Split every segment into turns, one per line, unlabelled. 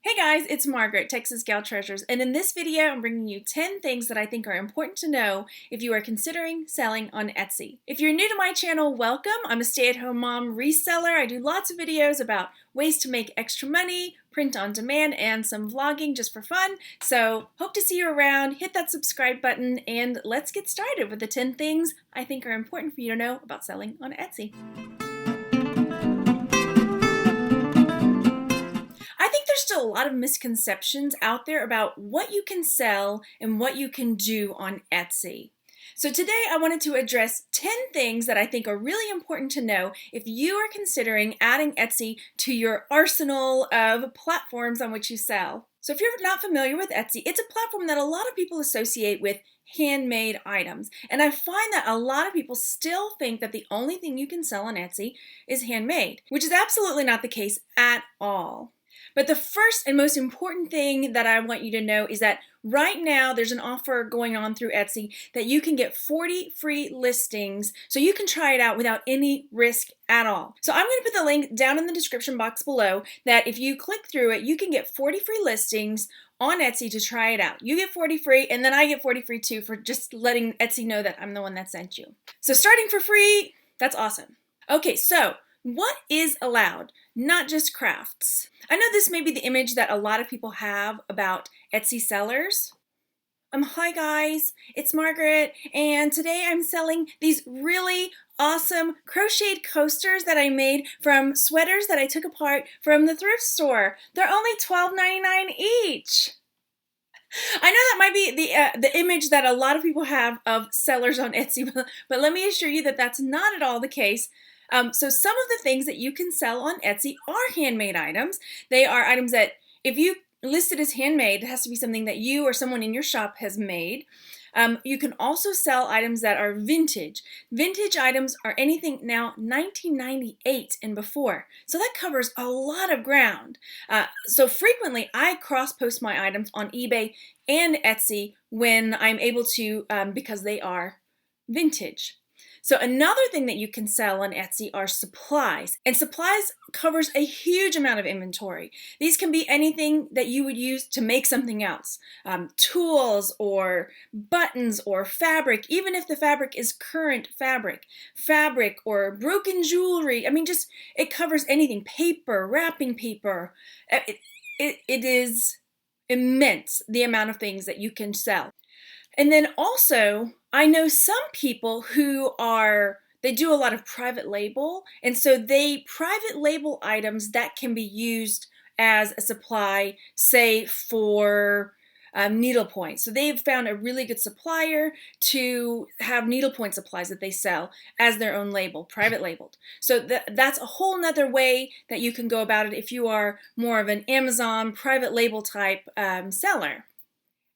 Hey guys, it's Margaret, Texas Gal Treasures, and in this video I'm bringing you 10 things that I think are important to know if you are considering selling on Etsy. If you're new to my channel, welcome. I'm a stay-at-home mom reseller. I do lots of videos about ways to make extra money, print on demand, and some vlogging just for fun. So hope to see you around. Hit that subscribe button and let's get started with the 10 things I think are important for you to know about selling on Etsy. I think there's still a lot of misconceptions out there about what you can sell and what you can do on Etsy. So today I wanted to address 10 things that I think are really important to know if you are considering adding Etsy to your arsenal of platforms on which you sell. So if you're not familiar with Etsy, it's a platform that a lot of people associate with handmade items. And I find that a lot of people still think that the only thing you can sell on Etsy is handmade, which is absolutely not the case at all. But the first and most important thing that I want you to know is that right now there's an offer going on through Etsy that you can get 40 free listings so you can try it out without any risk at all. So I'm going to put the link down in the description box below that if you click through it, you can get 40 free listings on Etsy to try it out. You get 40 free and then I get 40 free too for just letting Etsy know that I'm the one that sent you. So starting for free, that's awesome. Okay, so what is allowed? Not just crafts. I know this may be the image that a lot of people have about Etsy sellers. Hi guys, it's Margaret, and today I'm selling these really awesome crocheted coasters that I made from sweaters that I took apart from the thrift store. They're only $12.99 each. I know that might be the image that a lot of people have of sellers on Etsy, but let me assure you that that's not at all the case. So some of the things that you can sell on Etsy are handmade items. They are items that if you list it as handmade, it has to be something that you or someone in your shop has made. You can also sell items that are vintage. Vintage items are anything now 1998 and before. So that covers a lot of ground. So frequently I cross-post my items on eBay and Etsy when I'm able to because they are vintage. So another thing that you can sell on Etsy are supplies, and supplies covers a huge amount of inventory. These can be anything that you would use to make something else, tools or buttons or fabric, even if the fabric is current fabric or broken jewelry. I mean, just it covers anything, paper, wrapping paper. It is immense, the amount of things that you can sell. And then also, I know some people who they do a lot of private label, and so they private label items that can be used as a supply, say for needlepoint. So they've found a really good supplier to have needlepoint supplies that they sell as their own label, private labeled. So that's a whole nother way that you can go about it if you are more of an Amazon private label type seller.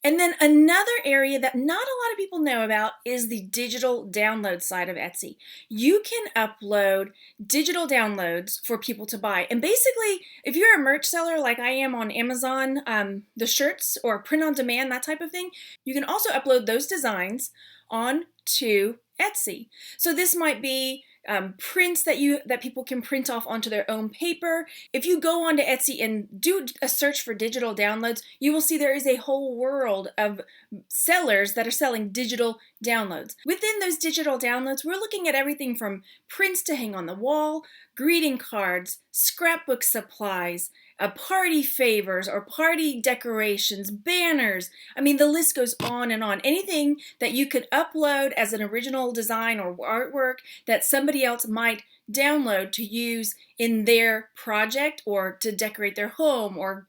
And then another area that not a lot of people know about is the digital download side of Etsy. You can upload digital downloads for people to buy. And basically, if you're a merch seller like I am on Amazon, the shirts or print on demand, that type of thing, you can also upload those designs onto Etsy. So this might be prints that people can print off onto their own paper. If you go onto Etsy and do a search for digital downloads, you will see there is a whole world of sellers that are selling digital downloads. Within those digital downloads, we're looking at everything from prints to hang on the wall, greeting cards, scrapbook supplies, party favors or party decorations, banners. I mean, the list goes on and on. Anything that you could upload as an original design or artwork that somebody else might download to use in their project or to decorate their home or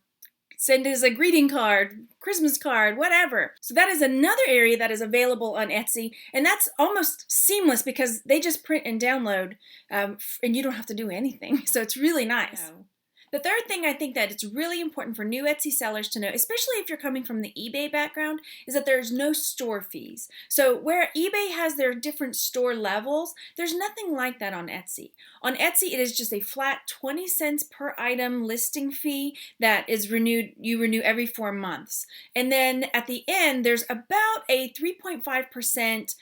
send as a greeting card, Christmas card, whatever. So that is another area that is available on Etsy, and that's almost seamless because they just print and download and you don't have to do anything. So it's really nice. The third thing I think that it's really important for new Etsy sellers to know, especially if you're coming from the eBay background, is that there's no store fees. So where eBay has their different store levels, there's nothing like that on Etsy. On Etsy, it is just a flat 20 cents per item listing fee that is renewed. You renew every 4 months. And then at the end, there's about a 3.5%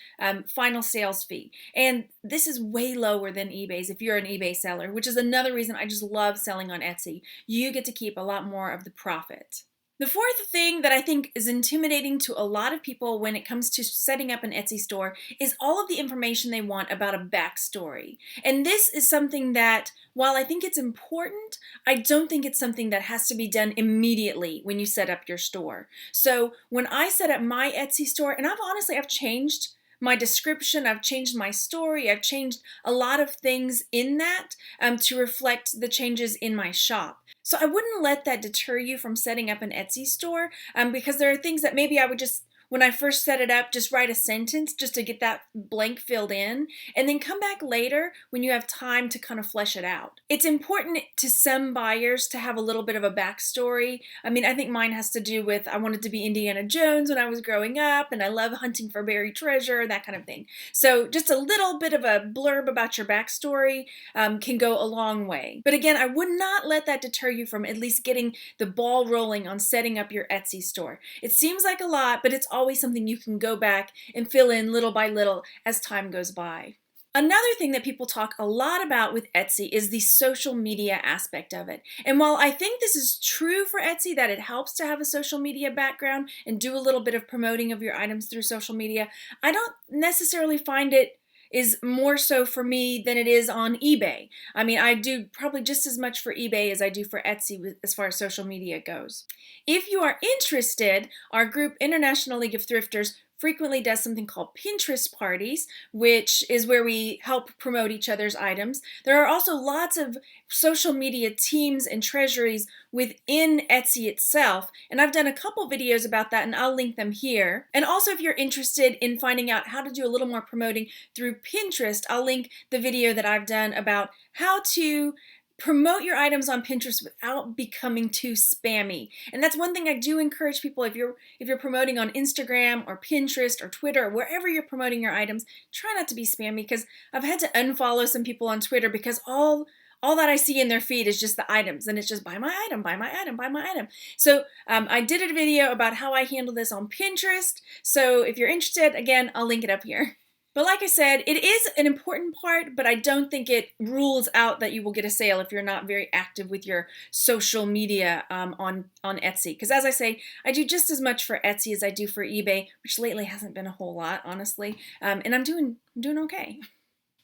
final sales fee. And this is way lower than eBay's if you're an eBay seller, which is another reason I just love selling on Etsy. Etsy. You get to keep a lot more of the profit. The fourth thing that I think is intimidating to a lot of people when it comes to setting up an Etsy store is all of the information they want about a backstory. And this is something that, while I think it's important, I don't think it's something that has to be done immediately when you set up your store. So when I set up my Etsy store, and I've changed my description, I've changed my story, I've changed a lot of things in that to reflect the changes in my shop. So I wouldn't let that deter you from setting up an Etsy store because there are things that maybe I would just, when I first set it up, just write a sentence just to get that blank filled in, and then come back later when you have time to kind of flesh it out. It's important to some buyers to have a little bit of a backstory. I mean, I think mine has to do with I wanted to be Indiana Jones when I was growing up, and I love hunting for buried treasure, that kind of thing. So just a little bit of a blurb about your backstory can go a long way. But again, I would not let that deter you from at least getting the ball rolling on setting up your Etsy store. It seems like a lot, but it's always something you can go back and fill in little by little as time goes by. Another thing that people talk a lot about with Etsy is the social media aspect of it. And while I think this is true for Etsy, that it helps to have a social media background and do a little bit of promoting of your items through social media, I don't necessarily find it is more so for me than it is on eBay. I mean, I do probably just as much for eBay as I do for Etsy as far as social media goes. If you are interested, our group International League of Thrifters frequently does something called Pinterest parties, which is where we help promote each other's items. There are also lots of social media teams and treasuries within Etsy itself, and I've done a couple videos about that, and I'll link them here. And also, if you're interested in finding out how to do a little more promoting through Pinterest, I'll link the video that I've done about how to promote your items on Pinterest without becoming too spammy. And that's one thing I do encourage people, if you're promoting on Instagram or Pinterest or Twitter or wherever you're promoting your items, try not to be spammy, because I've had to unfollow some people on Twitter because all that I see in their feed is just the items, and it's just buy my item, buy my item, buy my item. So I did a video about how I handle this on Pinterest. So if you're interested, again, I'll link it up here. But like I said, it is an important part, but I don't think it rules out that you will get a sale if you're not very active with your social media on Etsy. Because as I say, I do just as much for Etsy as I do for eBay, which lately hasn't been a whole lot, honestly. And I'm doing okay.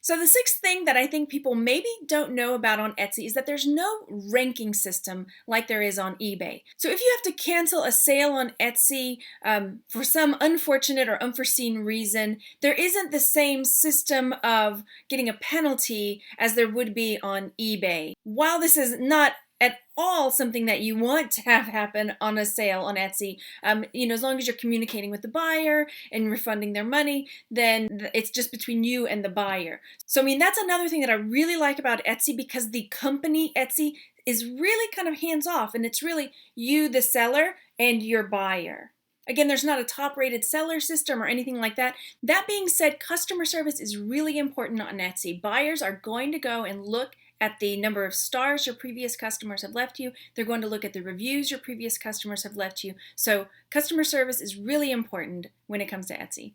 So the sixth thing that I think people maybe don't know about on Etsy is that there's no ranking system like there is on eBay. So if you have to cancel a sale on Etsy for some unfortunate or unforeseen reason, there isn't the same system of getting a penalty as there would be on eBay. While this is not at all something that you want to have happen on a sale on Etsy, as long as you're communicating with the buyer and refunding their money, then it's just between you and the buyer. So, that's another thing that I really like about Etsy, because the company Etsy is really kind of hands-off, and it's really you, the seller, and your buyer. Again, there's not a top-rated seller system or anything like that. That being said, customer service is really important on Etsy. Buyers are going to go and look at the number of stars your previous customers have left you. They're going to look at the reviews your previous customers have left you. So customer service is really important when it comes to Etsy.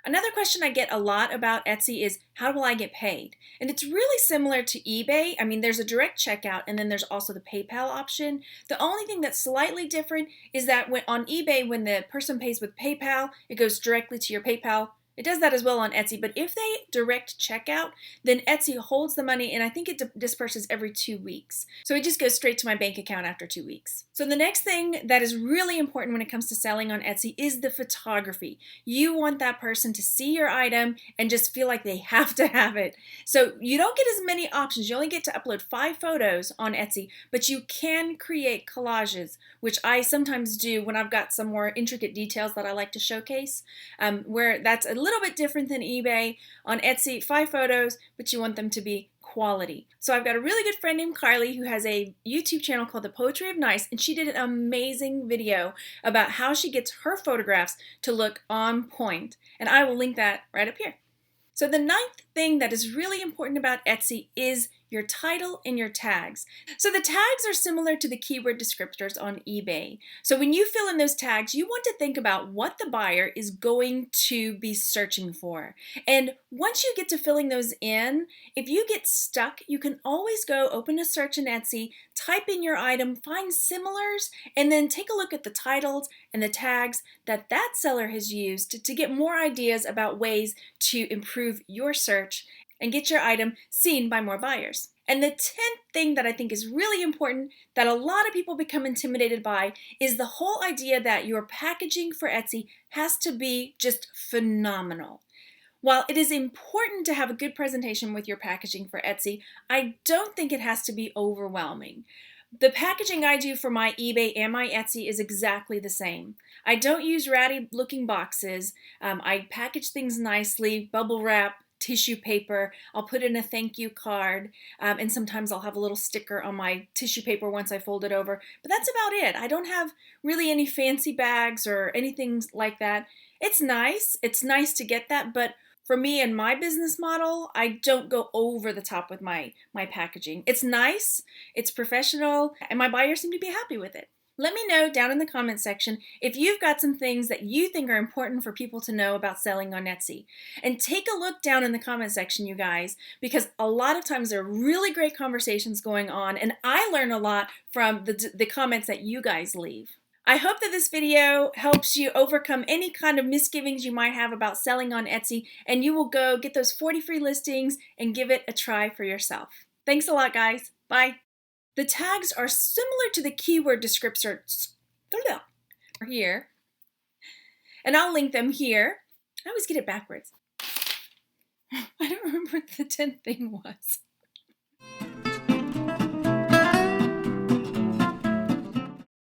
Another question I get a lot about Etsy is, how will I get paid? And it's really similar to eBay. There's a direct checkout, and then there's also the PayPal option. The only thing that's slightly different is that on eBay, when the person pays with PayPal, it goes directly to your PayPal. It does that as well on Etsy, but if they direct checkout, then Etsy holds the money, and I think it disperses every 2 weeks. So it just goes straight to my bank account after 2 weeks. So the next thing that is really important when it comes to selling on Etsy is the photography. You want that person to see your item and just feel like they have to have it. So you don't get as many options. You only get to upload 5 photos on Etsy, but you can create collages, which I sometimes do when I've got some more intricate details that I like to showcase, where that's a little bit different than eBay. On Etsy, 5 photos, but you want them to be quality. So I've got a really good friend named Carly who has a YouTube channel called The Poetry of Nice, and she did an amazing video about how she gets her photographs to look on point, and I will link that right up here. So the ninth thing that is really important about Etsy is your title, and your tags. So the tags are similar to the keyword descriptors on eBay. So when you fill in those tags, you want to think about what the buyer is going to be searching for. And once you get to filling those in, if you get stuck, you can always go open a search in Etsy, type in your item, find similars, and then take a look at the titles and the tags that that seller has used to get more ideas about ways to improve your search and get your item seen by more buyers. And the 10th thing that I think is really important that a lot of people become intimidated by is the whole idea that your packaging for Etsy has to be just phenomenal. While it is important to have a good presentation with your packaging for Etsy, I don't think it has to be overwhelming. The packaging I do for my eBay and my Etsy is exactly the same. I don't use ratty looking boxes. I package things nicely, bubble wrap, tissue paper. I'll put in a thank you card, and sometimes I'll have a little sticker on my tissue paper once I fold it over. But that's about it. I don't have really any fancy bags or anything like that. It's nice. It's nice to get that, but for me and my business model, I don't go over the top with my packaging. It's nice, it's professional, and my buyers seem to be happy with it. Let me know down in the comment section if you've got some things that you think are important for people to know about selling on Etsy. And take a look down in the comment section, you guys, because a lot of times there are really great conversations going on, and I learn a lot from the comments that you guys leave. I hope that this video helps you overcome any kind of misgivings you might have about selling on Etsy, and you will go get those 40 free listings and give it a try for yourself. Thanks a lot, guys. Bye. The tags are similar to the keyword descriptors here, and I'll link them here. I always get it backwards. I don't remember what the 10th thing was.